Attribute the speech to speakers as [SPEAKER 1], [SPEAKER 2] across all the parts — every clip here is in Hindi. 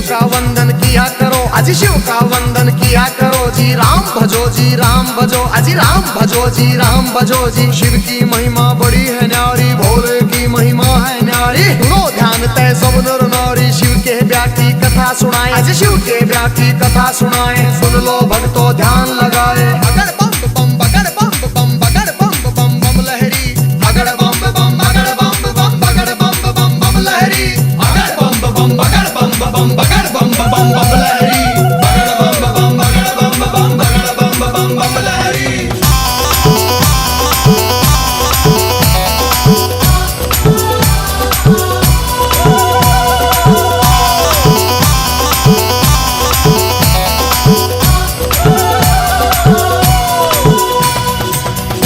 [SPEAKER 1] का वंदन किया करो, अजी शिव का वंदन किया करो जी। राम भजो जी राम भजो, अजी राम भजो जी राम भजो जी। शिव की महिमा बड़ी है न्यारी, भोले की महिमा है न्यारी। सुनो ध्यान तय सब नर नारी, शिव के ब्याह की कथा सुनाए, अजी शिव के ब्याह की कथा सुनाए। सुन लो भक्तों ध्यान लगाए। अगर बम बम बगर बम बम बगर बम बम बम लहरी, अगर बम बम बगर बम बम बगर बम बम बम लहरी, अगर बम बम बगर बम बम बगर बम बम बम लहरी, अगर बम बम बगर बम बम बगर बम बम बम लहरी।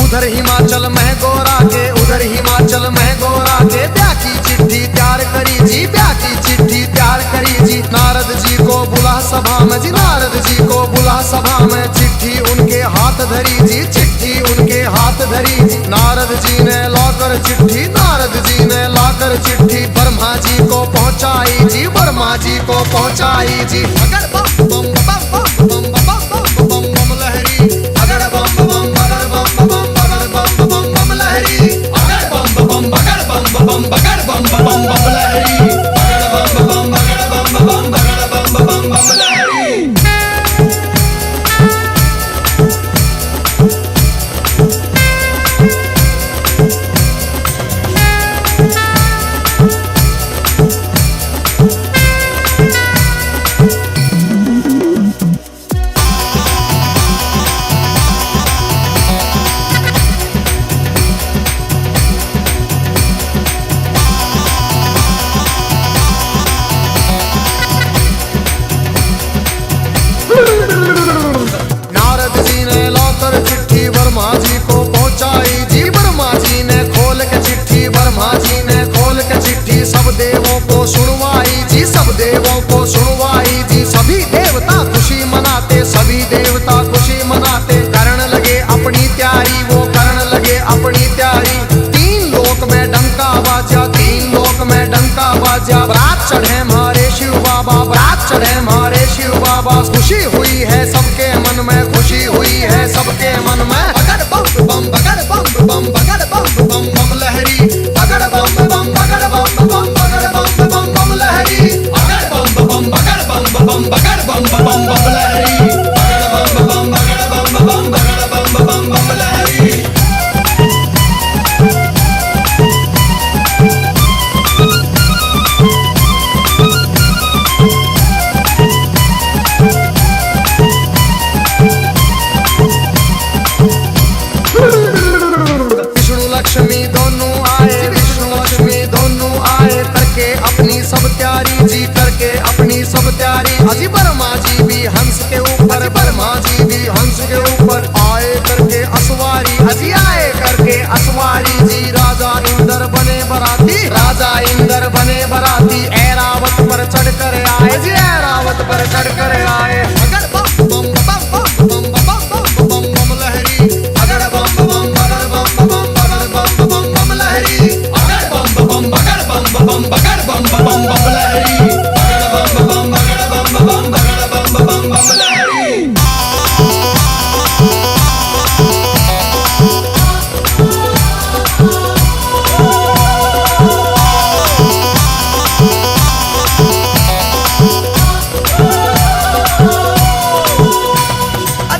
[SPEAKER 1] उधर हिमाचल में गोरा के, उधर हिमाचल में गोरा के ब्याह की चिट्ठी तैयार करी जी, ब्याह की चिट्ठी तैयार करी जी। नारद जी को बुला सभा में जी, नारद जी को बुला सभा में। चिट्ठी उनके हाथ धरी जी, चिट्ठी उनके हाथ धरी जी। नारद जी ने लाकर चिट्ठी, नारद जी ने लाकर चिट्ठी ब्रह्मा जी को पहुंचाई जी, ब्रह्मा जी को पहुंचाई जी। अगर बम बम बम बम बम बम बम बम लहरी, अगर बम बम बगर बम बम बम बम लहरी, अगर बम बम बगर बम बगर बम बम लहरी, अगर बम बम बगर बम बगर बम लहरी। नारद जी ने लाकर चिट्ठी ब्रह्मा जी को पहुंचाई जी, ब्रह्मा जी ने खोल के चिट्ठी, ब्रह्मा जी ने खोल के चिट्ठी सब देवों को सुनवाई जी, सब देवों को सुनवाई जी। सभी देवता खुशी मनाते, सभी देवता खुशी मनाते। करण लगे अपनी तैयारी, वो करण लगे अपनी तैयारी। तीन लोक में डंका बाजा, तीन लोक में डंका बाजा। बरात चढ़े हमारे शिव बाबा, बरात चढ़े हमारे शिव बाबा। खुशी हुई है सबके मन में, खुशी हुई है सबके मन में। अगर बम बम बगर बम बम बगर बम बम लहरी, अगर बम बम बगर बम बगर बम बम लहरी, अगर बम बम बगर बम बगर बम लहरी, अगर बम बम बगर बम बगर बम लहरी। लक्ष्मी दोनों आए, विष्णु लक्ष्मी दोनों आए। करके अपनी सब तैयारी जी, करके अपनी सब तैयारी। अजी ब्रह्मा जी भी हंस के ऊपर, ब्रह्मा जी भी हंस के ऊपर आए करके असवारी, अजी आए करके असवारी जी। राजा इंद्र बने बराती, राजा इंद्र बने बराती। ऐरावत पर चढ़ कर आए जी, ऐरावत पर चढ़ कर आए। अगर बम बम बम बम बम बम बम लहरी, अगर बम बम बगर बम बम लहरी, अगर बम बम बगर बम बगर बम लहरी, अगर बम बम बगर बम बगर बम लहरी।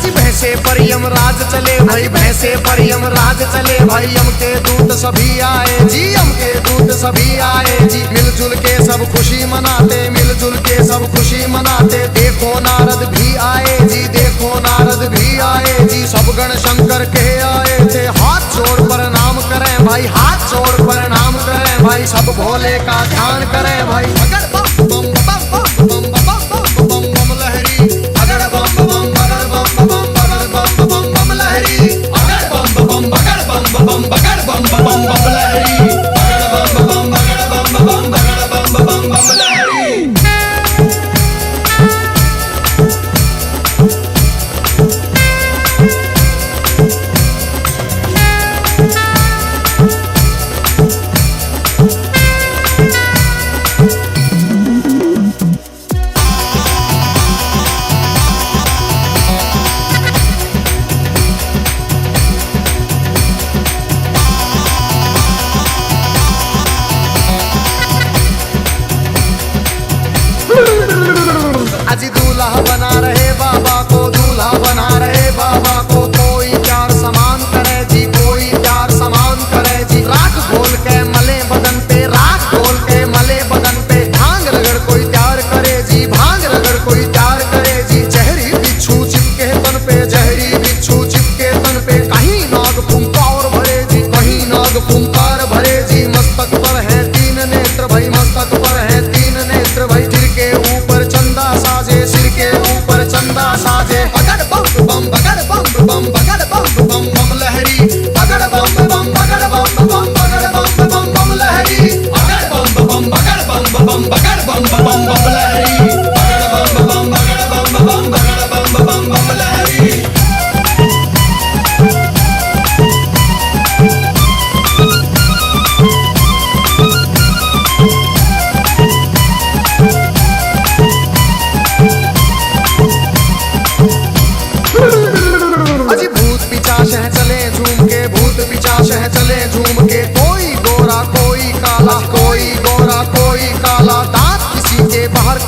[SPEAKER 1] भैंसे पर यमराज चले भाई, भैंसे पर यमराज चले भाई। यम के दूत सभी आए जी, यम के दूत सभी आए जी। मिलजुल के सब खुशी मनाते, मिलजुल के सब खुशी मनाते। देखो नारद भी आए जी, देखो नारद भी आए जी। सब गण शंकर के आए थे, हाथ जोड़ प्रणाम करें भाई, हाथ जोड़ प्रणाम करें भाई। सब भोले का ध्यान करें भाई। अगर बम बम बम बम बम बम बम लहरी, अगर बम बम बगर बम बम लहरी, अगर बम बम बगर बम बगर बम लहरी, अगर बम बम बगर बम लहरी।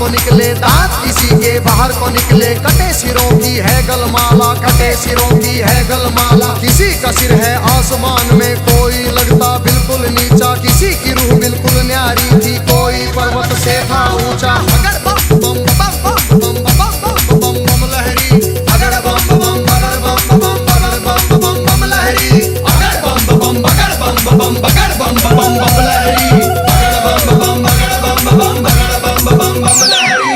[SPEAKER 1] को निकले दांत, किसी के बाहर को निकले कटे सिरों की है गलमाला, कटे सिरों की है गलमाला। किसी का सिर है आसमान में, कोई लगता बिल्कुल नीचा, किसी की रूह बिल्कुल न्यारी थी, कोई पर्वत से था ऊंचा। अगर बम बम बम बम बम बम बम बम लहरी, अगर बम बम बगर बम बम बगर बम बम बम लहरी, अगर बम बम बगर बम बम बगर बम बम बम लहरी, अगर बम बम बगर बम बम बगर बम बम बम लहरी।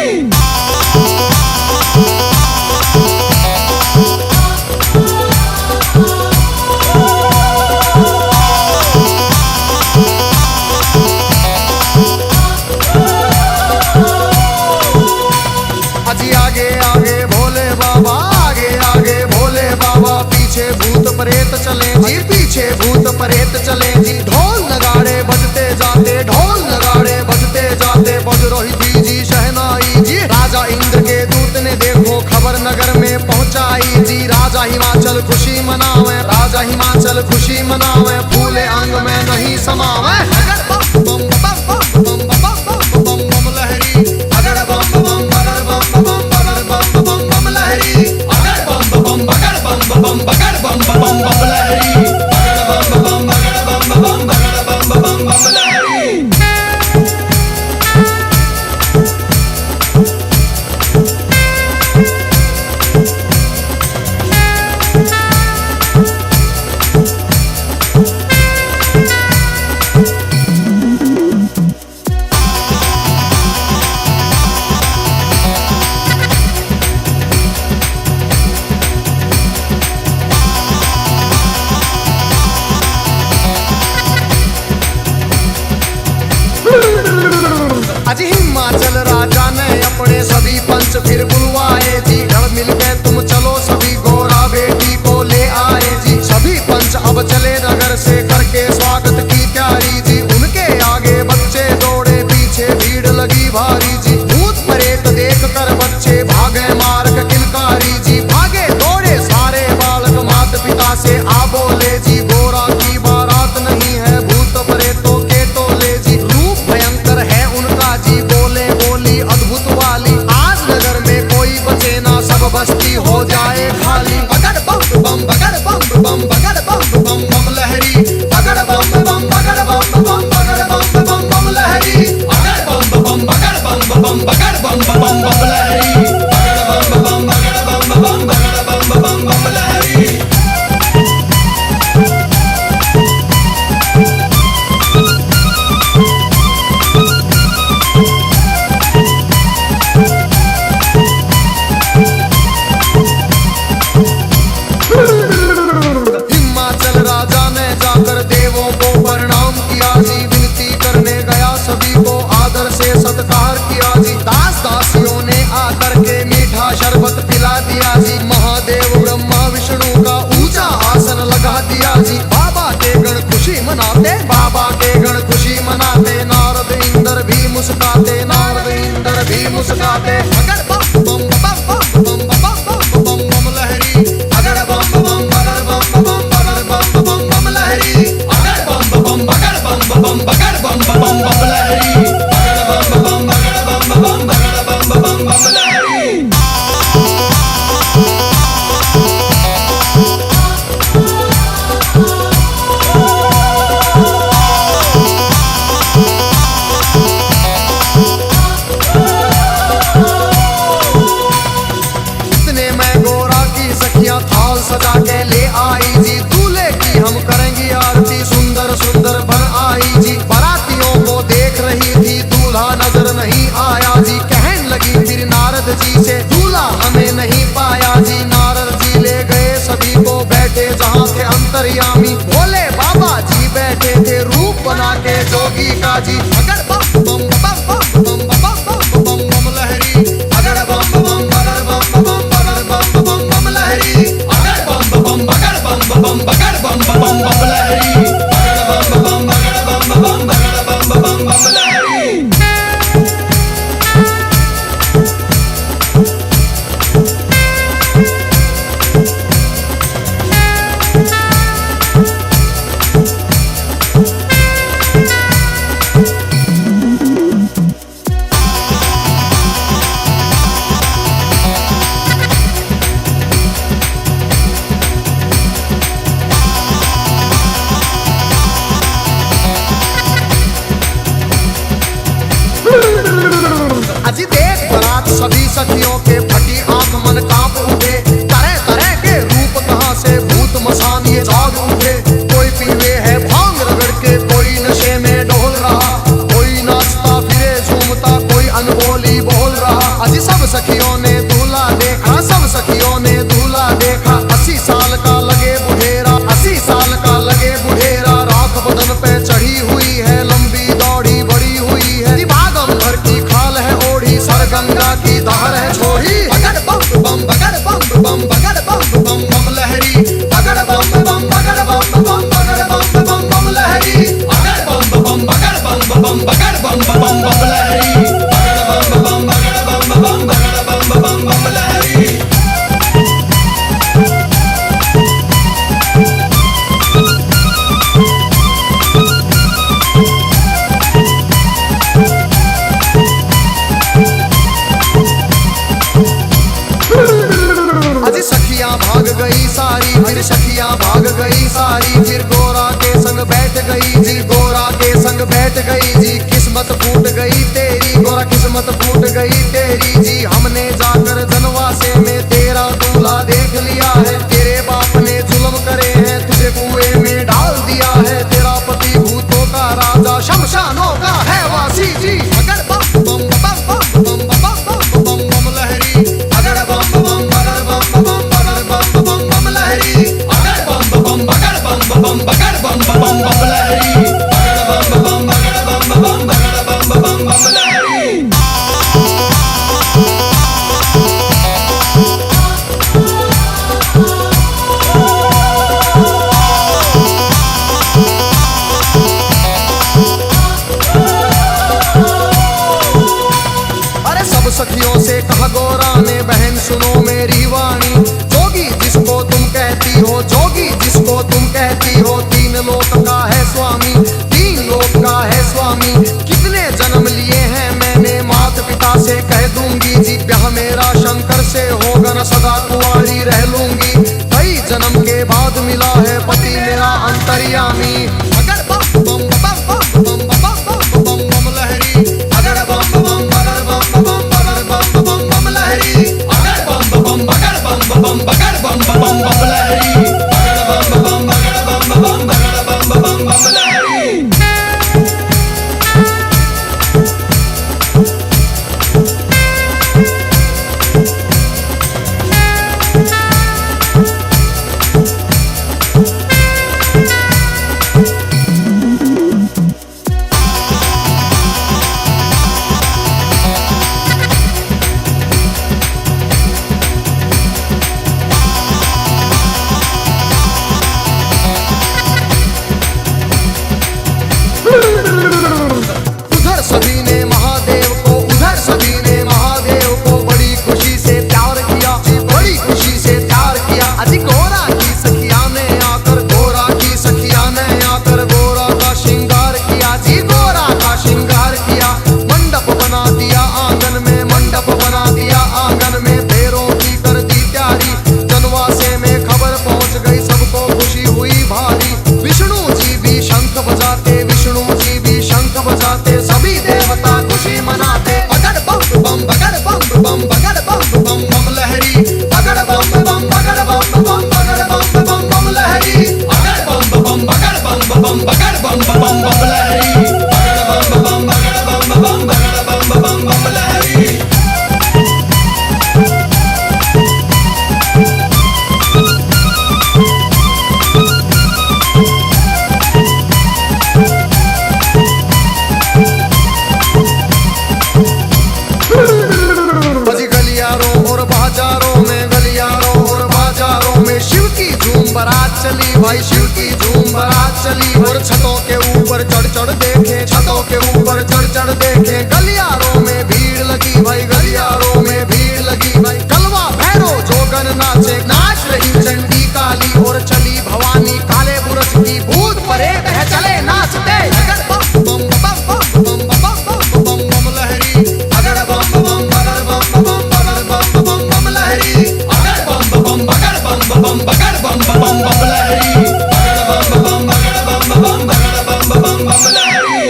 [SPEAKER 1] आगे आगे भोले बाबा, आगे आगे भोले बाबा, पीछे भूत प्रेत चले जी, पीछे भूत प्रेत चले जी। ढोल नगाड़े बजते जाते, ढोल नगाड़े बजते जाते, बज रही थी जी शहनाई जी। राजा इंद्र के दूत ने देखो खबर नगर में पहुंचाई जी। राजा हिमाचल खुशी मनावे, राजा हिमाचल खुशी मनावे, फूले अंग में नहीं समावे। अगर बम बम बम बम बम बम बम बम लहरी, अगर बम बम बगर बम बम बगर बम बम बम लहरी, अगर बम बम बगर बम बम बगर बम बम बम लहरी, अगर बम बम बगर बम बम बगर बम बम बम लहरी। आज हिमाचल राजा ने अपने सभी पंच फिर बुलवाए जी। घर मिल के तुम चलो सभी, गोरा बेटी को ले आए जी। सभी पंच अब चले नगर से करके स्वागत की तैयारी जी। उनके आगे बच्चे दौड़े, पीछे भीड़ लगी भारी जी। भूत प्रेत देख कर बच्चे भागे मार्ग किलकारी जी। भागे दौड़े सारे बालक माता पिता से आ बोले जी, गोरा की बारात नहीं है भूत प्रेतों के टोले जी। रूप भयंकर है उनका जी, बोले बोली अद्भुत वाली। आज नगर में कोई बचे ना, सब बस्ती हो जाए खाली। बगर बम बम बगर बम बम बगर बम बम बम लहरी, अगर बम बम बगर बम बम बगर बम बम बम लहरी, अगर बम बम बगर बम बम बगर बम बम बम लहरी, अगर बम बम बगर बम बम बगर बम बम बम लहरी। हिमाचल राजा ने जाकर देवों को प्रणाम किया जी। विनती करने गया सभी को आदर से सत्कार किया जी। दास दासियों ने आकर के मीठा शरबत पिला दिया जी। महादेव ब्रह्मा विष्णु का ऊंचा आसन लगा दिया जी। बाबा के गण खुशी मनाते, बाबा के गण खुशी मनाते, नारद इंद्र भी मुस्काते, नारद इंद्र भी मुस्काते। अगर बम बम बम बम बम बम बम बम लहरी, अगर बम बम बगर बम बम बगर बम बम बम लहरी, अगर बम बम बगर बम बम बगर बम बम बम लहरी, अगर बम बम बगर बम बम बगर बम बम बम लहरी। सभी सखियों के फटी आंख मन कांप उठे। तरह तरह के रूप कहां से भूत मसान ये जाग उठे। कोई पीवे है भांग रगड़ के, कोई नशे में डोल रहा, कोई नाचता फिरे झूमता, कोई अनबोली बोल रहा। अजी सब सखियों ने दूल्हा देखा, सब सखियों ने दूल्हा देखा। 80 साल का लगे बुढ़ेरा, 80 साल का लगे बुढ़ेरा। राख बदन पे चढ़ी हुई है, लंबी दौड़ी बड़ी हुई है। भागम भर की खाल है ओढ़ी, सर गंगा की धार है छोड़ी। बगड़ बम बम बगड़ बम बम बगड़ बम बम बम लहरी, बगड़ बम बम बगड़ बम बम बगड़ बम बम बम लहरी, बगड़ बम बम बगड़ बम बम बगड़ बम बम बम लहरी, बगड़ बम बम बगड़ बम बम बगड़ बम बम बम लहरी। सखियां भाग गई सारी, फिर सखियां भाग गई सारी। फिर गोरा के संग बैठ गई जी, गोरा के संग बैठ गई जी। किस्मत फूट गई तेरी गोरा, किस्मत फूट गई तेरी जी। हमने जाकर जनवासे में तेरा दूल्हा देख लिया है। तेरे बाप ने जुल्म करे हैं, तुझे कुएं में डाल दिया है। तेरा पति भूतों का राजा, शमशानों का है वासी जी। अगर बम बम बम बम बम बम बम बम लहरी, अगर बम बम बगड़ बम बम बम बम लहरी, अगर बम बम बगड़ बम बम बगड़ बम बम बम लहरी, अगर बम बम बगड़ बम बम बगड़ बम बम बम लहरी। अरे सब सखियों से कहा गोरा ने, बहन सुनो मेरी वाणी। जोगी जिसको तुम कहती हो, जोगी जिसको तुम कहती हो, 3 लोक का है स्वामी, 3 लोक का है स्वामी। कितने जन्म लिए हैं मैंने, माता पिता से कह दूंगी जी। ब्याह मेरा शंकर से होगा न, सदा कुंवारी रह लूंगी। कई जन्म के बाद मिला है पति मेरा अंतर्यामी। अगर बम बम बम बम बम बम बम बम लहरी, अगर बम बम बगड़ बम बम बगड़ बम बम बम लहरी, अगर बम बम बगड़ बम बम बगड़ बम बम बम लहरी, अगर बम बम बगड़ बम बम बगड़ बम बम बम लहरी। उधर सभी ने महादेव को, उधर सभी ने महादेव को बड़ी खुशी से प्यार किया जी, बड़ी खुशी से प्यार किया। अजी गोरा की सखिया ने आकर, गोरा की सखिया ने आकर गोरा का श्रृंगार किया जी, गोरा का श्रृंगार किया। मंडप बना दिया आंगन में, मंडप बना दिया आंगन में। फेरों की कर दी तैयारी, जनवासे में खबर पहुंच गई, सबको खुशी हुई भारी। विष्णु जी भी शंख बजाते, विष्णु जी भी शंख बजाते, सभी देवता खुशी मनाते। बगड़ बम बम बगड़ बम बम बगड़ बम बम बम लहरी, बगड़ बम बम बगड़ बम बम बगड़ बम बम बम लहरी, अगर बम बम बगड़ बम बम बगड़ बम बम बम लहरी, अगर बम बम बगड़ बम बम बगड़ बम बम बम लहरी। चली भाई, शिव की धूम बारात चली। और छतों के ऊपर चढ़ चढ़ देखे, छतों के ऊपर चढ़ चढ़ देखे। गलियारों में भीड़ लगी भाई, गलियारों में भीड़ लगी भाई। कलवा भैरो जोगन नाचे, नाच रही चंडी काली। और चली भवानी काले बुरज की, भूत परे बह चले नाचते। अगर बम बम बम बम बम बम बम बम लहरी, अगर बम बम बगड़ बम बम बगड़ बम बम बम लहरी, अगर बम बम बगड़ बम बम बगड़ बम बम बम लहरी, अगर बम बम बगड़ बम बम बगड़ बम बम बम लहरी।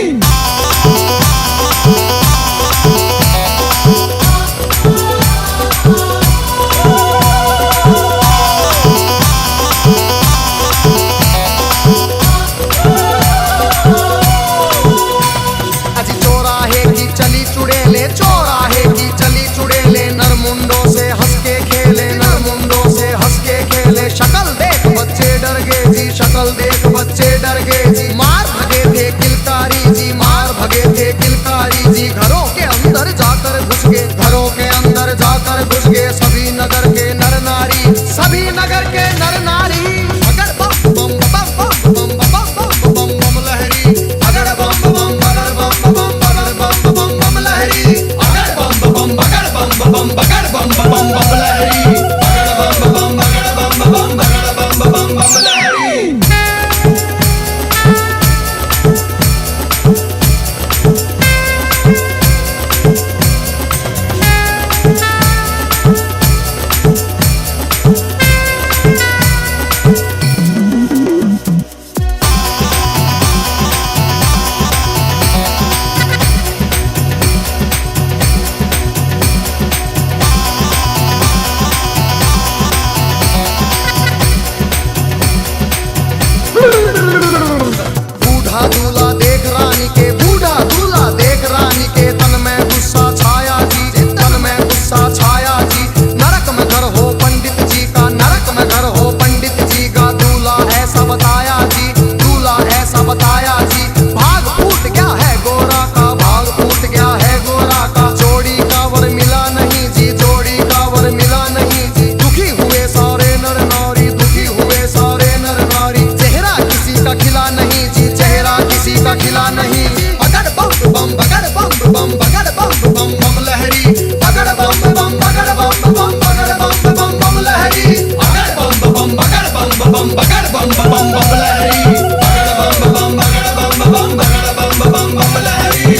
[SPEAKER 1] कर गे जी, मार भगे थे किलकारी जी, मार भगे थे किलकारी जी। घरों के अंदर जाकर घुस गए, घरों के अंदर जाकर घुस गए सभी नगर के नर नारी, सभी नगर के नर नारी। अगर बम बम बम बम बम बम बम बम लहरी, अगर बम बम बगर बम बम बगर बम बम बम लहरी, अगर बम बम बगर बम बम बगर बम बम बम लहरी, अगर बम बम बगर बम बम बगर बम बम बम लहरी। बूढ़ा दूल्हा देख रानी के, बूढ़ा दूल्हा देख रानी के, तन में गुस्सा छाया जी, तन में गुस्सा छाया जी। नरक में घर हो पंडित जी का, नरक में घर हो पंडित जी का। दूल्हा ऐसा बताया जी, दूल्हा ऐसा बताया जी। भाग फूट गया है गोरा का, भाग फूट गया है गोरा का। जोड़ी का वर मिला नहीं जी, जोड़ी का वर मिला नहीं जी। दुखी हुए सारे नर नारी, दुखी हुए सारे नर नारी। चेहरा किसी का खिला नहीं जी, चेहरा किसी का खिला नहीं। बगड़ बम बम बगड़ बम बम बगड़ बम बम बम लहरी, बगड़ बम बम बगड़ बम बम बगड़ बम बम बम लहरी, बगड़ बम बम बगड़ बम बम बगड़ बम बम बम लहरी, बगड़ बम बम बगड़ बम बम बगड़ बम बम बम लहरी।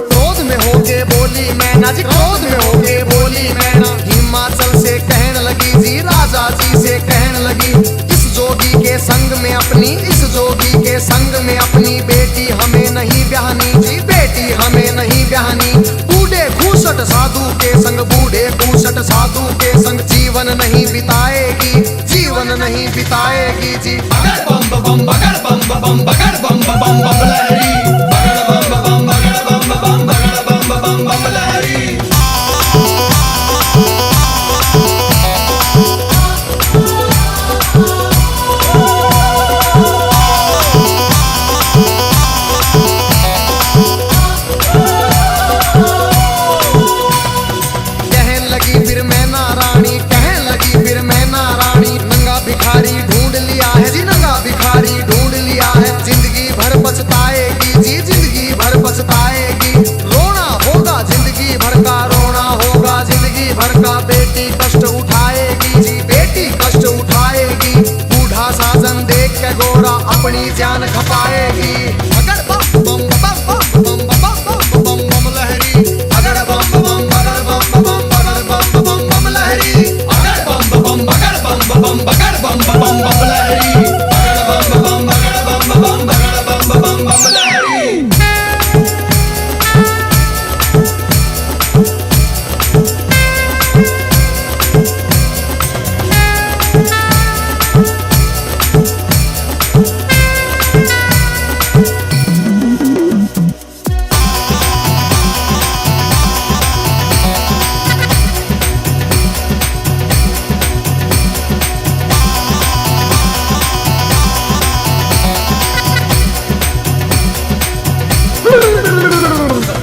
[SPEAKER 1] क्रोध में होके बोली मैना जी, क्रोध में होके बोली मैना। हिमाचल से कहने लगी जी, राजा जी से कहने लगी। इस जोगी के संग में अपनी, इस जोगी के संग में अपनी बेटी हमें नहीं ब्याहनी जी, बेटी हमें नहीं ब्याहनी। बूढ़े खूसट साधु के संग, बूढ़े खूसट साधु के संग जीवन नहीं बिताएगी, जीवन नहीं बिताएगी जी। बगड़ बम बम बगड़ बम बम बगड़ बम बम बम लहरी, बगड़ बम बम बगड़ बम बम बगड़ बम बम बम लहरी। कहने लगी फिर मैना रानी, कहने लगी फिर मैना रानी। नंगा भिखारी ढूंढ लिया है जी, नंगा भिखारी ढूंढ लिया है। जिंदगी भर पछताएगी जी, जिंदगी भर पछताएगी। रोना होगा जिंदगी भर का, रोना होगा जिंदगी भर का। बेटी कष्ट उठाएगी जी, बेटी कष्ट उठाएगी। बूढ़ा साजन देख के गोरा अपनी जान खपाएगी। अगर बम बम बम बम बम बम बम बम लहरी, अगर बम बम बगर बम बम बगर बम बम बम लहरी, अगर बम बम बगर बम बम बगर बम बम बम लहरी, अगर बम बम बगर बम बम बगर बम बम बम लहरी।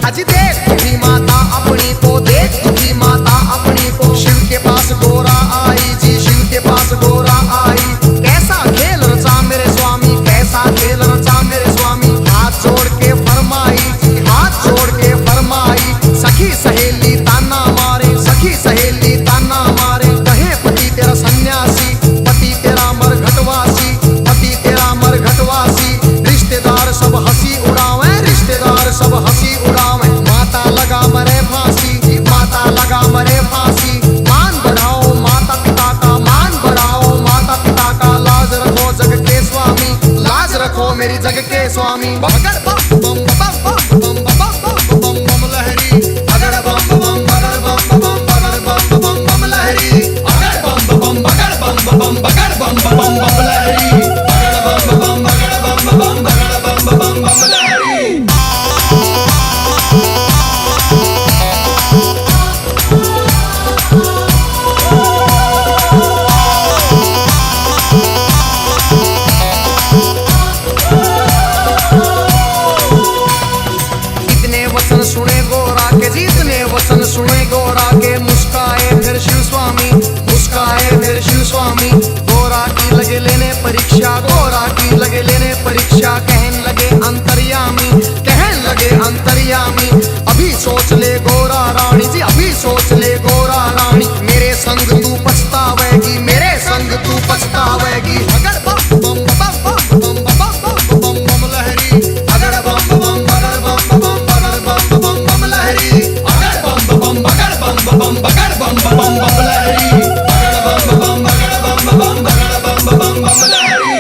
[SPEAKER 1] अजी देख तुझी माता अपनी को, देख तुझी माता अपनी को। शिव के पास गोरा आई जी, शिव के पास गोरा आई। कैसा खेल रचा मेरे स्वामी, कैसा खेल रचा मेरे स्वामी। हाथ जोड़ के फरमाई, हाथ जोड़ के फरमाई। सखी सहेली ताना मारे, सखी सहेली ताना मारे। कहे पति तेरा सन्यासी, पति तेरा मरघटवासी, पति तेरा मरघटवासी। रिश्तेदार सब हंसी उड़ावे, रिश्तेदार सब हंसी उड़ावे। माता लगा मरे फांसी, माता लगा मरे फांसी। मान बढ़ाओ माता पिता का, मान बढ़ाओ माता पिता का। लाज रखो जग के स्वामी, लाज रखो मेरी जग के स्वामी। बगड़ बम बम बम बम बम बम बम लहरी, अगर बम बम बगर बम बम बगर बम बम बम लहरी, अगर बम बम बगर बम बम बगर बम बम बम लहरी, अगर बम बम बगर
[SPEAKER 2] बम बगड़ बम बम बम लहरी, बगड़ बम बम बगड़ बम बम बगड़ बम बम बम लहरी।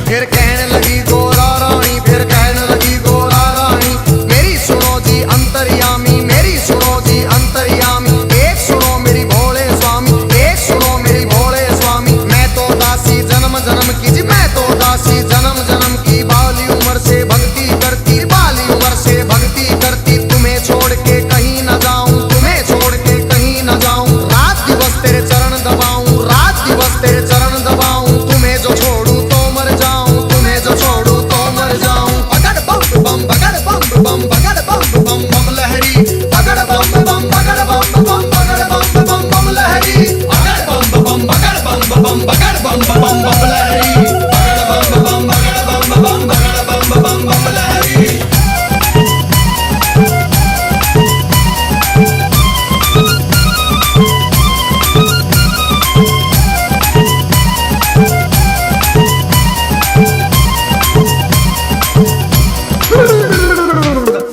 [SPEAKER 1] फिर कहने लगी गोरा रानी, फिर कहने लगी गोरा रानी, मेरी सुनो जी अंतर्यामी, मेरी सुनो जी अंतर्यामी। एक सुनो मेरी भोले स्वामी, एक सुनो मेरी भोले स्वामी। मैं तो दासी जन्म जन्म की जी, मैं तो दासी जन्म जन्म की। बाली उम्र से भक्ति करती, बाली उम्र से भक्ति करती। तुम्हें छोड़ के कहीं न जाऊं, तुम्हें छोड़ के कहीं न जाऊं। रात दिवस तेरे चरण दबाऊं, रात दिवस तेरे चरण दबाऊं। तुम्हें जो छोड़ूं तो मर जाऊं, तुम्हें जो छोड़ूं तो मर जाऊं।
[SPEAKER 2] बगड़ बम बगड़ बम बगड़ बम बम लहरी, बगड़ बम बगड़ बम बगड़ बम बम लहरी, बगड़ बम बगड़ बम बगड़ बम बम लहरी, बगड़ बम बगड़ बम बगड़ बम लहरी।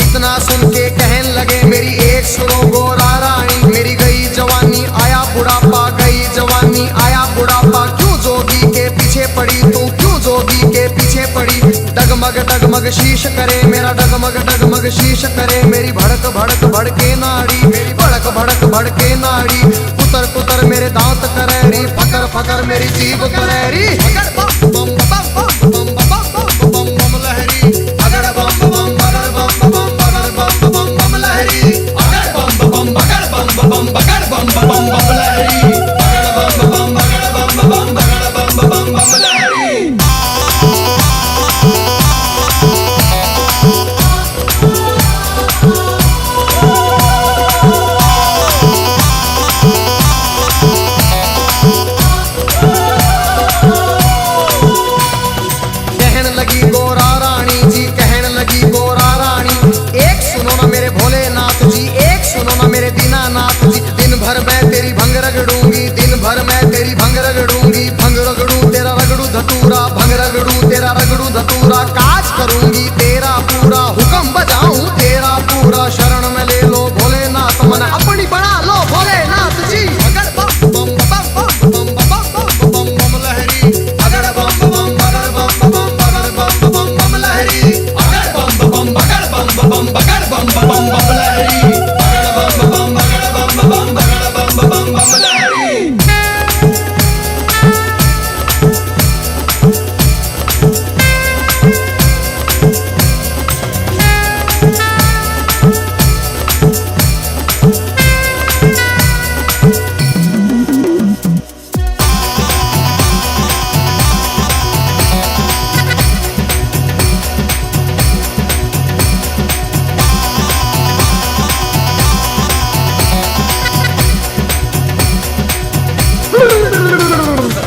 [SPEAKER 1] इतना सुन के कहने लगे मेरी एक सुनो गोरा रानी। मेरी गई जवानी आया बुढ़ापा, गई जवानी आया बुढ़ापा। क्यों जोगी के पीछे पड़ी तू, क्यों जोगी के पीछे पड़ी। डगमग डगमग शीश करे मेरा, डगमग डगमग शीश करे। मेरी भड़क भड़क भड़के नाड़ी, मेरी भड़क भड़क भड़के नाड़ी। कुतर कुतर मेरे दांत करेरी, फकर फकर मेरी जीभ करेरी।
[SPEAKER 2] बगड़ बम बम लहरी, बगड़ बम बगड़ बम बम लहरी, बगड़ बम बगड़ बम बगड़ बम लहरी, बगड़ बम बगड़ बगड़ बम लहरी।
[SPEAKER 1] कहने लगी गोरा रानी जी, कहने लगी गोरा रानी। एक सुनो ना मेरे भोलेनाथ जी, एक सुनो ना मेरे दीनानाथ जी। दिन भर मैं तेरी भंग रगड़ूंगी, दिन भर मैं तेरी भंग रगड़ूंगी। भंग रगड़ू तेरा रगड़ू धतूरा, भंग रगड़ू तेरा रगड़ू धतूरा। काज करूंगी तेरा पूरा, हुक्म बजाऊं तेरा पूरा। शरण में ले लो भोलेनाथ, मन अपनी बना लो भोलेनाथ जी।
[SPEAKER 2] बगड़ बम लहरी, बगड़ बम बगड़ बम लहरी, बगड़ बम बगड़ बम लहरी, बगड़ बम बगड़ बम लहरी।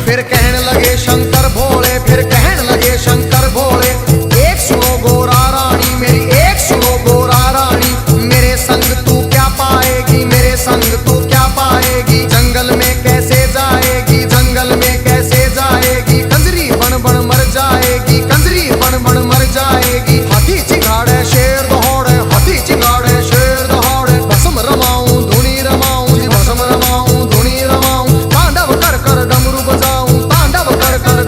[SPEAKER 1] फिर कहने लगे शंकर भोले, फिर कहने लगे शंकर भोले। एक सुनो गोरा रानी, मेरी एक सुनो गोरा रानी। मेरे संग तू क्या पाएगी, मेरे संग तू क्या पाएगी। जंगल में कैसे जाएगी, जंगल में कैसे जाएगी। कंजरी बन बन मर जाएगी, कंजरी बन बन मर जाएगी। हाथी चिंगाड़े शेर दौड़े, हाथी चिंगाड़े शेर दौड़े। भस्म रमाऊं धुनी रमाऊं जी, भस्म रमाऊं धुनी रमाऊं। तांडव कर कर डमरू बजाऊं, तांडव कर कर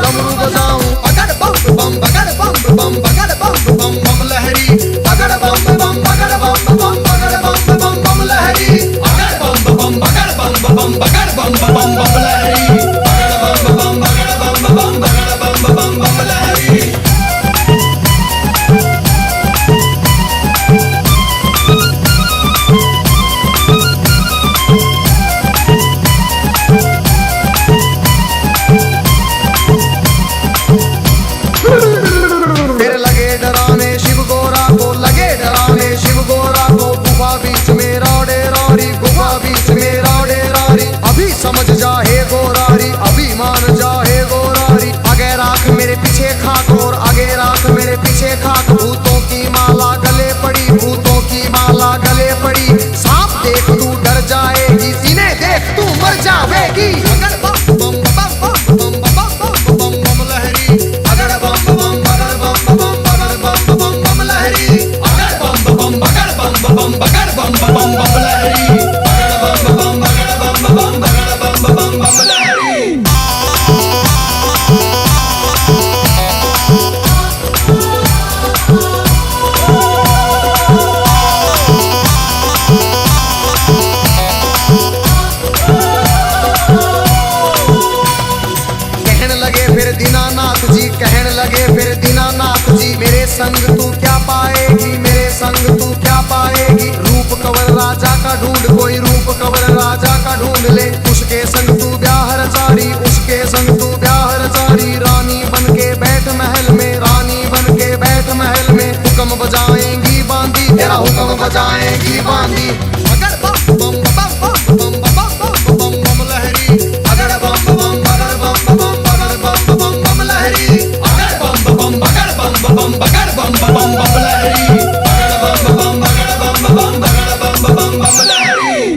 [SPEAKER 1] राजा का ढूंढ, कोई रूप कबर राजा का ढूंढ ले। उसके संग तू ब्याह रचारी, उसके संग तू ब्याह रचारी। रानी बन के बैठ महल में, रानी बन के बैठ महल में। हुक्म बजाएंगी बांदी, तेरा हुक्म बजाएंगी बांदी।
[SPEAKER 2] अगर बम बम बम बम बम बम बम बम लहरी, अगर बम बम बगर बम बम बगर बम बम बम लहरी, अगर बम बम बगर बम बम बगर बम बम बम लहरी, अगर बम बम बगर बम बम बगर बम बम बम लहरी।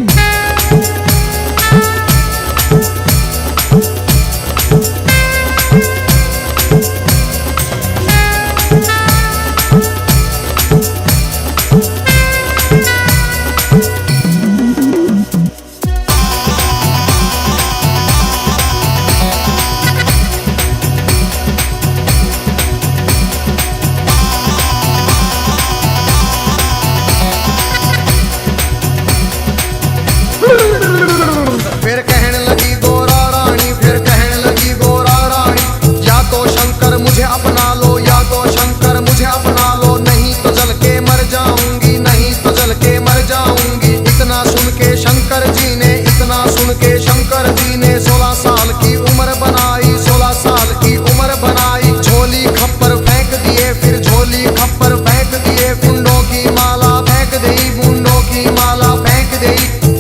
[SPEAKER 1] फिर कहने लगी गोरा रानी, फिर कहने लगी गोरा रानी। या तो शंकर मुझे अपना लो, या तो शंकर मुझे अपना लो। नहीं तो जल के मर जाऊंगी, नहीं तो जल के मर जाऊंगी। इतना सुन के शंकर जी ने, इतना सुन के शंकर जी ने 16 साल की उम्र बनाई, 16 साल की उम्र बनाई। झोली खप्पर फेंक दिए, फिर झोली खप्पर फेंक दिए। कुंडों की माला फेंक दी, बूंदों की माला फेंक दी।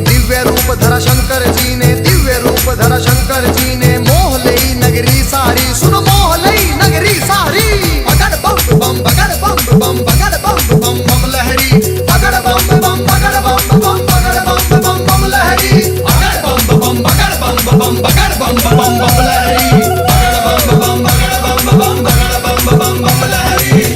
[SPEAKER 1] दिव्य रूप धरा शंकर जी ने, दिव्य रूप धरा शंकर जी ने। मोह लई नगरी सारी, सुन मोह लई नगरी सारी।
[SPEAKER 2] अगर बम बम बगर बम बम बगर बम बम बम लहरी, अगर बम बम बगर बम बम बगर बम बम बम लहरी, अगर बम बम बगर बम बम बगर बम बम बम लहरी, अगर बम बम बगर बम बम बगर बम बम बम लहरी।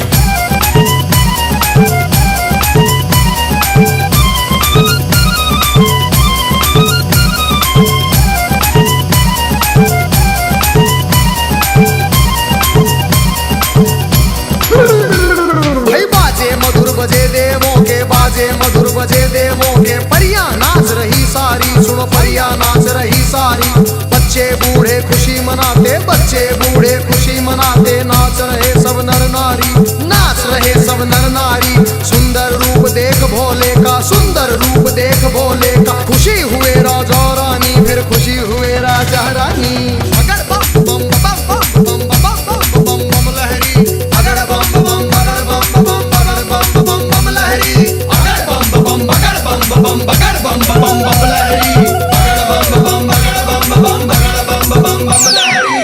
[SPEAKER 1] भाई बाजे मधुर बजे देवों के, बाजे मधुर बजे देवों के। परियां नाच रही सारी, सुनो परियां नाच रही सारी। बच्चे बूढ़े खुशी मनाते, बच्चे बूढ़े खुशी मनाते। नाच रहे सब नर नारी, नाच रहे सब नर नारी। सुंदर रूप देख भोले का, सुंदर रूप देख भोले का। खुशी हुए राजा रानी, फिर खुशी हुए राजा रानी।
[SPEAKER 2] अगर बम बम बम बम बम बम बम बम लहरी, अगर बम बम बगर बम बम बगर बम बम बम लहरी, अगर बम बम बगर बम बम बगर बम बम बम लहरी, अगर बम बम बगर बम बम बगर बम बम बम लहरी।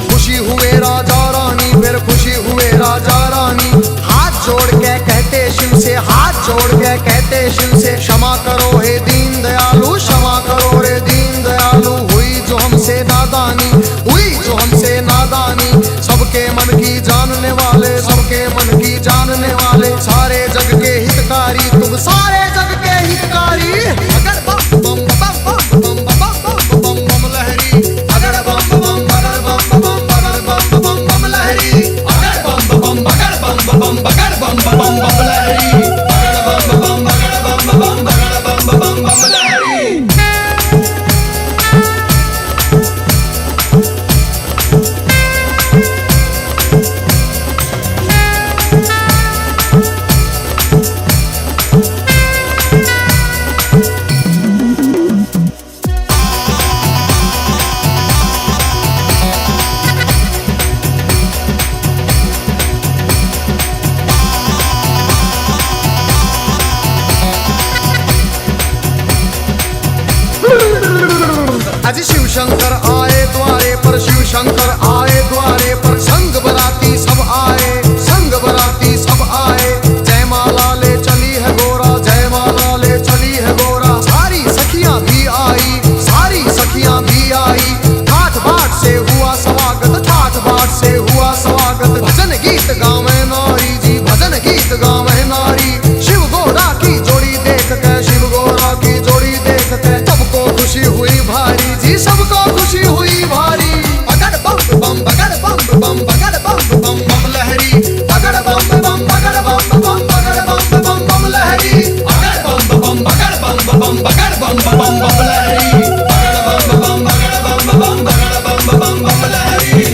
[SPEAKER 1] खुशी हुए राजा रानी, फिर खुशी हुए राजा रानी। हाथ जोड़ के कहते शिव से, हाथ जोड़ के कहते शिव से। क्षमा करो हे दीन दयालु, क्षमा करो रे दीन दयालु। हुई जो हमसे नादानी, हुई जो हमसे नादानी। सबके मन की जानने वाले, सबके मन की जानने वाले। सारे जग के हितकारी, तुम सारे जग के हितकारी।
[SPEAKER 2] अगर बम बम बम बम बम बम बम बम लहरी, अगर बम बम बगर बम बम बगर बम बम बम लहरी, अगर बम बम बगर बम बम बगर बम बम बम लहरी, अगर बम बम बगर बम बम बगर बम बम बम लहरी।
[SPEAKER 1] आज शिव शंकर आए द्वारे पर, शिव शंकर आए द्वारे पर। संग बराती सब आए, संग बराती सब आए। जय माला ले चली है गोरा, जय माला ले चली है गोरा। सारी सखियां भी आई, सारी सखियां भी आई। ठाठ बाट से हुआ स्वागत, ठाठ बाट से हुआ स्वागत। भजन गीत गावे नारी जी, भजन गीत गावे नारी। शिव गोरा की जोड़ी देख के, शिव गोरा की जोड़ी देख के। सबको खुशी हुई भारी जी, सबको खुशी हुई।
[SPEAKER 2] बम बगड़ बम बम बम लहरी बगड़ बम बम बगड़ बम बम बगड़ बम बम लहरी।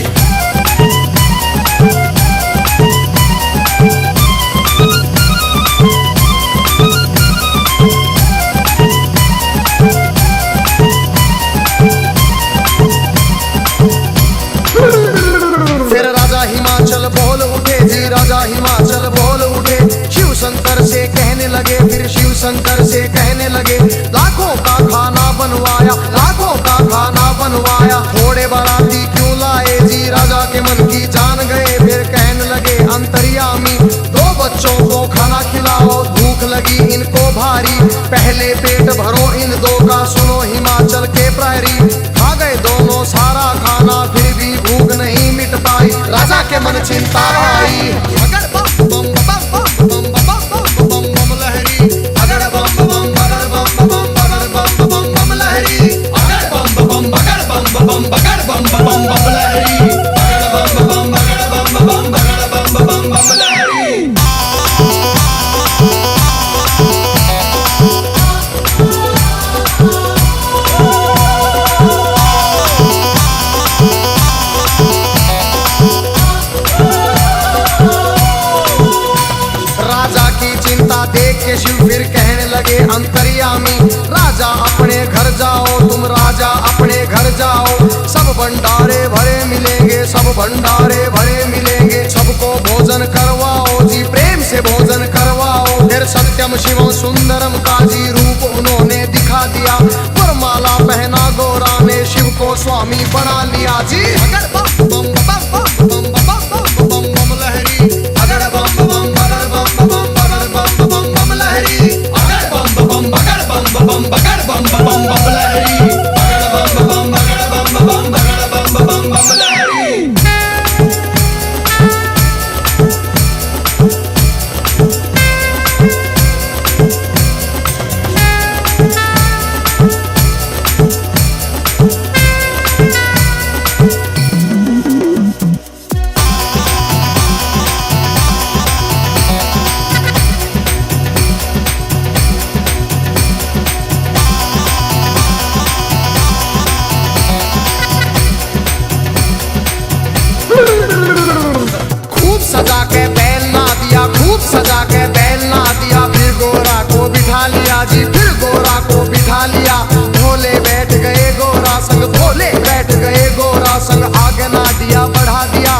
[SPEAKER 1] फिर राजा हिमाचल बोल उठे जी, राजा हिमाचल बोल उठे, शिव शंकर से कहने लगे, फिर शिव शंकर से कहने लगे, लाखों का खाना बनवाया, लाखों का खाना बनवाया, थोड़े बाराती क्यों लाए जी, राजा के मन की जान गए। फिर कहने लगे अंतर्यामी, दो बच्चों को खाना खिलाओ, भूख लगी इनको भारी, पहले पेट भरो इन दो का, सुनो हिमाचल के प्रहरी। खा गए दोनों सारा खाना, फिर भी भूख नहीं मिट पाई, राजा के मन चिंता आई।
[SPEAKER 2] बगड़ बम बम बम बम बम बम बम बम लहरी बगड़ बम बम बगड़ बम बम बगड़ बम बम बम लहरी बगड़ बम बम बगड़ बम बम बगड़ बम बम बम लहरी बगड़ बम बम बगड़ बम बम बगड़ बम बम लहरी।
[SPEAKER 1] देख के शिव फिर कहने लगे अंतर्यामी, राजा अपने घर जाओ, तुम राजा अपने घर जाओ, सब भंडारे भरे मिलेंगे, सब भंडारे भरे मिलेंगे, सबको भोजन करवाओ जी, प्रेम से भोजन करवाओ। फिर सत्यम शिवम सुंदरम का जी रूप उन्होंने दिखा दिया, वरमाला पहना गौरा ने, शिव को स्वामी बना लिया जी।
[SPEAKER 2] बगड़ बम बम बम बम बम बम बम बम लहरी बगड़ बम बम बगड़ बम बम बगड़ बम बम लहरी बगड़ बम बम बगड़ बम बम बगड़ बम बम लहरी बगड़ बम बम बगड़ बम बम बगड़ बम बम लहरी।
[SPEAKER 1] खूब सजा के बैल ना दिया, खूब सजा के बैल ना दिया, फिर गोरा को बिठा लिया जी, फिर गोरा को बिठा लिया, भोले बैठ गए गोरा संग, भोले बैठ गए गोरा संग, आगे ना दिया बढ़ा दिया,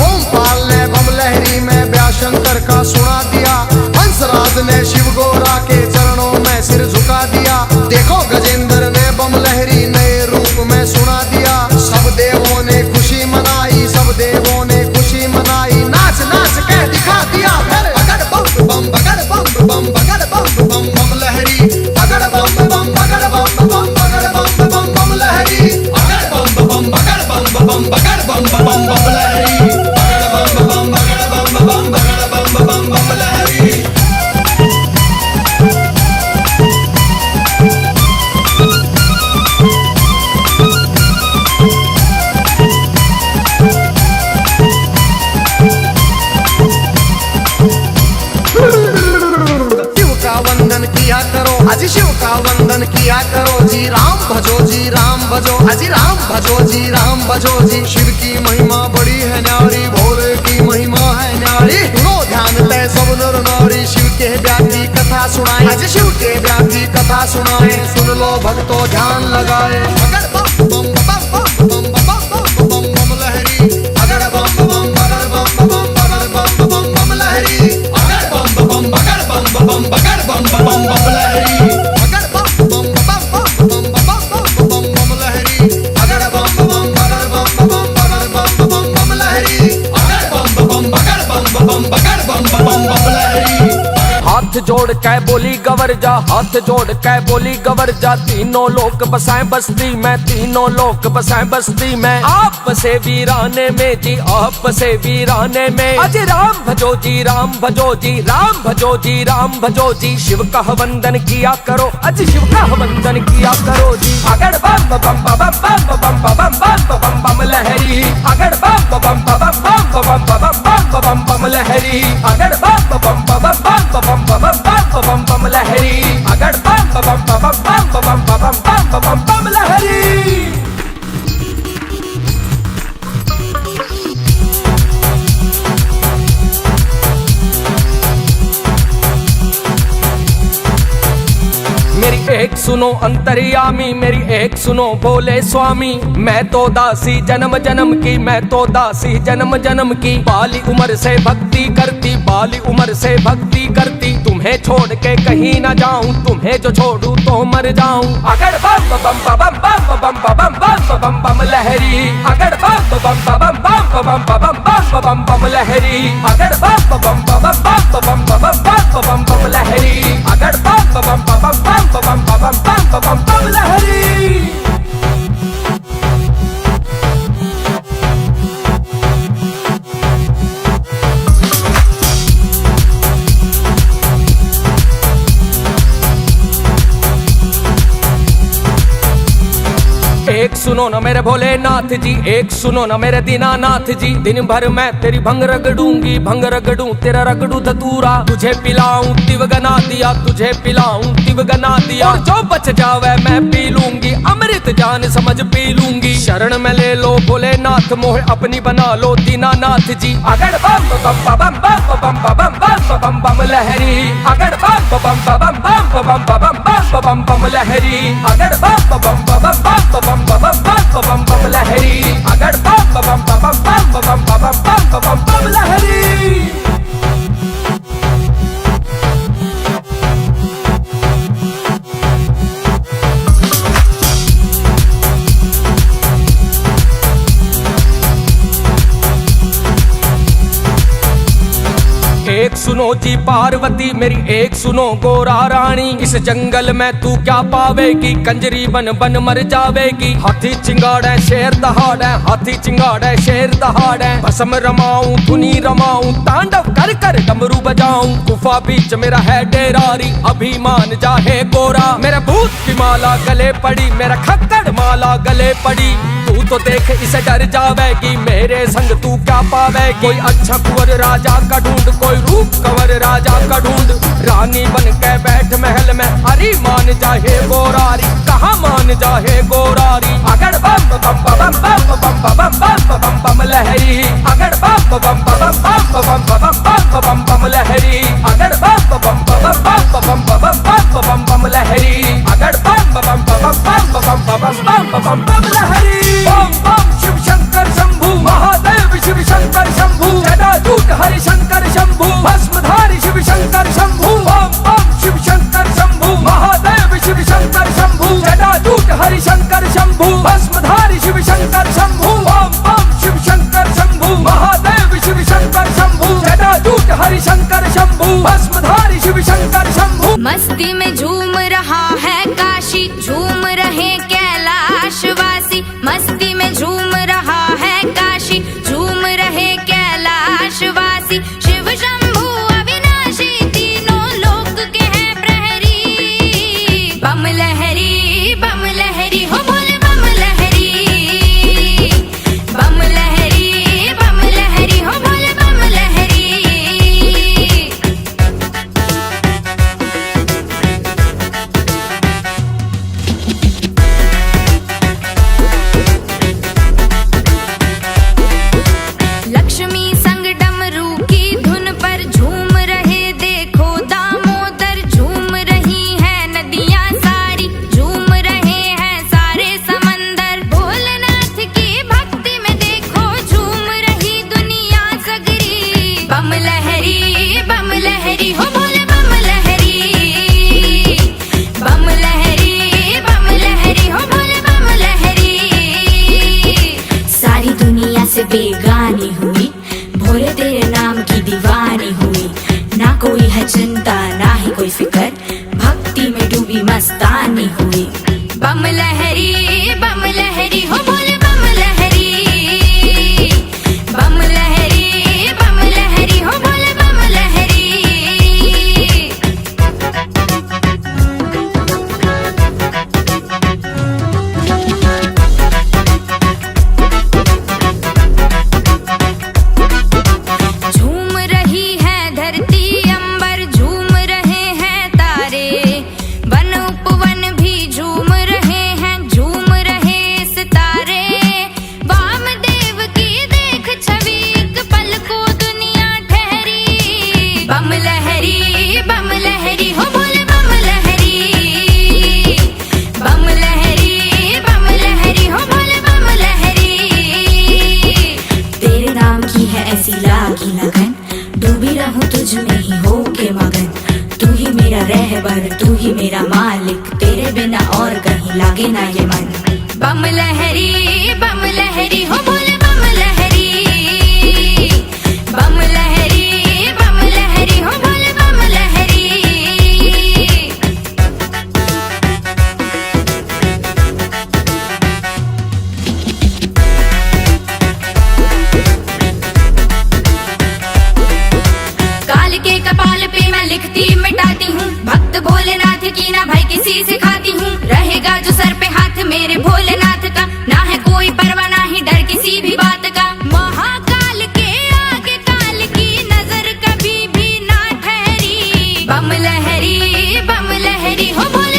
[SPEAKER 1] ओम पाल ने बम लहरी में व्याशंकर का सुना दिया, हंसराज ने शिव गोरा के चरणों में सिर झुका दिया, देखो गजेंद्र ने बम लहरी नए रूप में सुना दिया, सब देवों ने खुशी मनाई, सब देवों ने खुशी मनाई, नाच नाच के दिखा दिया। फिर
[SPEAKER 2] बगड़ बम बम बगड़ बम बम बगड़ बम बम लहरी बगड़ बम बम बगड़ बम बम बगड़ बम बम लहरी बगड़ बम बम बगड़ बम बम बगड़ बम बम लहरी बगड़ बम बम बगड़ बम बम बगड़ बम लहरी।
[SPEAKER 1] किया करो अजी, शिव का वंदन किया करो जी, राम भजो जी, राम भजो अजी, राम भजो जी, राम भजो जी, शिव की महिमा बड़ी है न्यारी, भोले की महिमा है न्यारी, सुनो ध्यान दे सब नर नारी, शिव के ब्याह की कथा सुनाए अजी, शिव के ब्याह की कथा सुनाए, सुन लो भक्तों ध्यान लगाए।
[SPEAKER 2] बगड़ बम बम बम बम बम बम बम लहरी बगड़ बम बम बगड़ बम बम बगड़ बम बम लहरी बगड़ बम बम बगड़ बम बम बगड़ बम बम लहरी बगड़ बम बम बम बम बम लहरी बगड़ बम बम बगड़ बम बगड़ बम लहरी बगड़ बम बम बगड़ बम बगड़ बम लहरी।
[SPEAKER 3] हाथ जोड़ के बोली गवर जा, हाथ जोड़ के बोली गवर जा, तीनों लोक बसाए बस्ती में, तीनों लोक बसाए बस्ती में, आप से वीराने में जी, आप से वीराने में, अजय राम भजो जी, राम भजो जी, राम भजो जी, राम भजो जी, शिव का वंदन किया करो अजय, शिव का वंदन किया करो जी। अगड़ बम बम बम बम बम बम बम बम बम लहरी, अगड़ बम बम बम बम बम बम बम लहरी, अगड़ बम बम बम बम बम बम लहरी, अगड़ बम बम बम बम बम बम बम बम बम लहरी। मेरी एक सुनो अंतर्यामी, मेरी एक सुनो बोले स्वामी। मैं तो दासी जन्म जन्म की, मैं तो दासी जन्म जन्म की। बाली उम्र से भक्ति करती, बाली उम्र से भक्ति करती। तुम्हें छोड़ के कहीं ना जाऊं, तुम्हें जो छोड़ूं तो मर जाऊं। अगड़ बम बम बम बम बम बम बम बम बम लहरी। अगड़ बम बम बम बम बम बम बम बम लहरी। अगड़ बम बम बम बम बम बम बम लहरी। अगड़ बम बम बम बम बम लहरी। एक सुनो न मेरे भोलेनाथ जी, एक सुनो न मेरे दीनानाथ जी। दिन भर मैं तेरी भंग रगड़ूंगी, भंग रगड़ूं तेरा रगड़ू धतूरा। तुझे पिलाऊं तिवगना दिया, तुझे पिलाऊं तिवगना दिया। और जो बच जावे मैं पी लूंगी, अमृत जान समझ पी लूंगी। शरण में ले लो भोलेनाथ, मोह अपनी बना लो दीनानाथ जी। अगड़ बम बम बम बम बम बम बम बम लहरी। अगड़ बम बम बम बम बम बम बम लहरी। अगड़ बम बम बम बम बम लहरी। अगड़ बम बम बम लहरी। एक सुनो जी पार्वती मेरी, एक सुनो गोरा रानी। इस जंगल में तू क्या पावेगी, कंजरी बन बन मर जावेगी। हाथी चिंगाड़े शेर दहाड़े, हाथी चिंगाड़े शेर दहाड़े। भस्म रमाऊं धुनी रमाऊं, तांडव कर कर डमरू बजाऊं। गुफा बीच मेरा है डेरारी, अभिमान जाहे गोरा। मेरा भूत की माला गले पड़ी, मेरा खक्कड़ माला गले पड़ी। तू तो देख इसे डर जावेगी, मेरे संग तू क्या पावेगी। कोई अच्छा कुंवर राजा का ढूंढ, कोई रूप कंवर राजा का ढूंढ। रानी बन के बैठ महल में, अरे मान जाहे गोरारी। कहाँ मान जाहे गोरारी। अगड़ बम बम बम बम बम बम बम लहरी। अगड़ बम बम बम बम बम बम लहरी। अगड़ बम बम बम बम लहरी। अगड़ बम बम लहरी। बम बम शिव शंकर शंभु, महादेव शिव शंकर शंभु। जटाजूट हरि शंकर शंभु, भस्मधारी शिव शंकर शंभु। बम बम शिव शंकर शंभु, महादेव शिव शंकर शंभु। जटाजूट हरि शंकर शंभु, भस्मधारी शिव शंकर शंभु। बम बम शिव शंकर शंभु, महादेव शिव शंकर शंभु। जटाजूट हरि शंकर शंभु, भस्मधारी शिव शंकर शंभु।
[SPEAKER 4] मस्ती में झूम रहा है काशी, झूम रहे कैलाशवासी। मस्ती में झूम रहा है काशी, झूम रहे कैलाशवासी। शिव शंभु अविनाशी, तीनों लोक के हैं प्रहरी। बम लहरी हो बोले बम लहरी। बम लहरी हो बोले बम लहरी। लक्ष्मी संग डमरू की धुन पर झूम रहे देखो दामोदर। झूम रही है नदियां सारी, झूम रहे हैं सारे समंदर। भोलेनाथ की भक्ति में देखो झूम रही दुनिया सगरी। बम लहरी हो बोले बम लहरी। बम लहरी हो बोले बम लहरी। सारी दुनिया से बेगानी हुई, भोले तेरे नाम की दीवानी हुई। ना कोई है चिंता ना ही कोई फिकर, भक्ति में डूबी मस्तानी हुई। बम लहरी हो बोले बम लहरी। बम लहरी हो बोले बम लहरी। झूम रही है धरती अंबर, झूम रहे हैं तारे। वन उपवन तेरे बिना और कहीं लागे ना ये मन। बम लहरी हो बोले बम लहरी, बम लहरी हो बोले बम लहरी। काल के कपाल पे मैं लिखती मिटाती हूँ, भक्त भोलेनाथ की ना भाई किसी से खाती हूँ। रहेगा जो सर पे हाथ मेरे भोलेनाथ का, ना है कोई परवाह ना ही डर किसी भी बात का। महाकाल के आगे काल की नजर कभी भी ना ठहरी। बम लहरी हो बोले